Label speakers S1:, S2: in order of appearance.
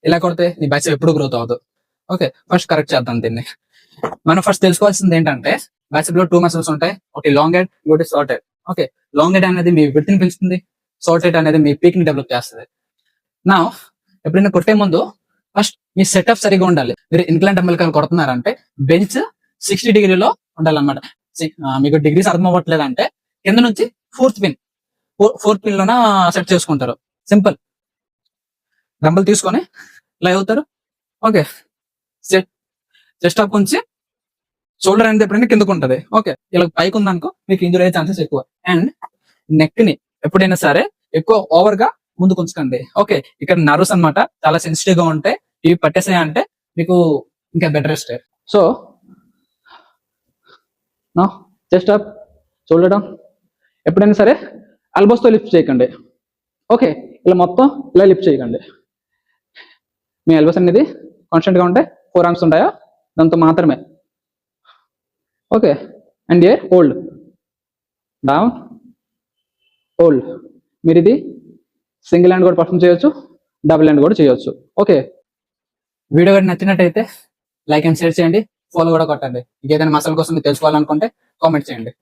S1: ఇలా కొడితే నీ బైసెప్ ఎప్పుడు గ్రోత్ అవ్వదు. ఓకే, ఫస్ట్ కరెక్ట్ చేద్దాం దీన్ని. మనం ఫస్ట్ తెలుసుకోవాల్సింది ఏంటంటే బైసెప్ లో 2 మసిల్స్ ఉంటాయి. ఒకటి లాంగ్ హెడ్, ఇంకోటి short head. Okay, long head అనేది మీ విడ్త్ ని పెంచుతుంది, షార్ట్ హెడ్ అనేది మీ పీక్ ని డెవలప్ చేస్తుంది. నా ఎప్పుడైనా కొట్టే ముందు ఫస్ట్ మీ సెటప్ సరిగా ఉండాలి. మీరు ఇన్క్లైన్ డంబెల్ కొడుతున్నారంటే బెంచ్ 60 డిగ్రీలో ఉండాలన్నమాట. మీకు డిగ్రీస్ అర్థం అవ్వట్లేదంటే కింద నుంచి ఫోర్త్ పిన్ లోన సెట్ చేసుకుంటారు. సింపుల్. డంబెల్ తీసుకొని లైవ్ అవుతారు. ఓకే, చెస్ట్ అప్ ఉంచి షోల్డర్ అనేది ఎప్పుడైనా కిందకు ఉంటది. ఓకే, ఇలా పైకి ఉందనుకో మీకు ఇంజురీ అయ్యే ఛాన్సెస్ ఎక్కువ. అండ్ నెక్ ని ఎప్పుడైనా సరే ఎక్కువ ఓవర్ గా ముందుకు ఉంచకండి. ఓకే, ఇక్కడ నర్వ్స్ అన్నమాట చాలా సెన్సిటివ్ గా ఉంటాయి. ఇవి పట్టేసాయి అంటే మీకు ఇంకా better stay. So chest up, shoulder down. ఎప్పుడైనా సరే ఎల్బోస్ తో లిఫ్ట్ చేయకండి. ఓకే, ఇలా మొత్తం ఇలా లిఫ్ట్ చేయకండి. మీ ఎల్బోస్ అనేది కాన్స్టెంట్ గా ఉంటాయి. 4 ఆర్మ్స్ ఉంటాయా, దాంతో మాత్రమే. Okay, and here hold down, hold. మీరు ఇది సింగిల్ హ్యాండ్ కూడా పర్ఫామ్ చేయొచ్చు, డబుల్ హ్యాండ్ కూడా చేయొచ్చు. ఓకే, వీడియో కానీ నచ్చినట్టయితే లైక్ అండ్ షేర్ చేయండి, ఫాలో కూడా కొట్టండి. ఇంకేదైనా మసాల కోసం మీరు తెలుసుకోవాలనుకుంటే కామెంట్ చేయండి.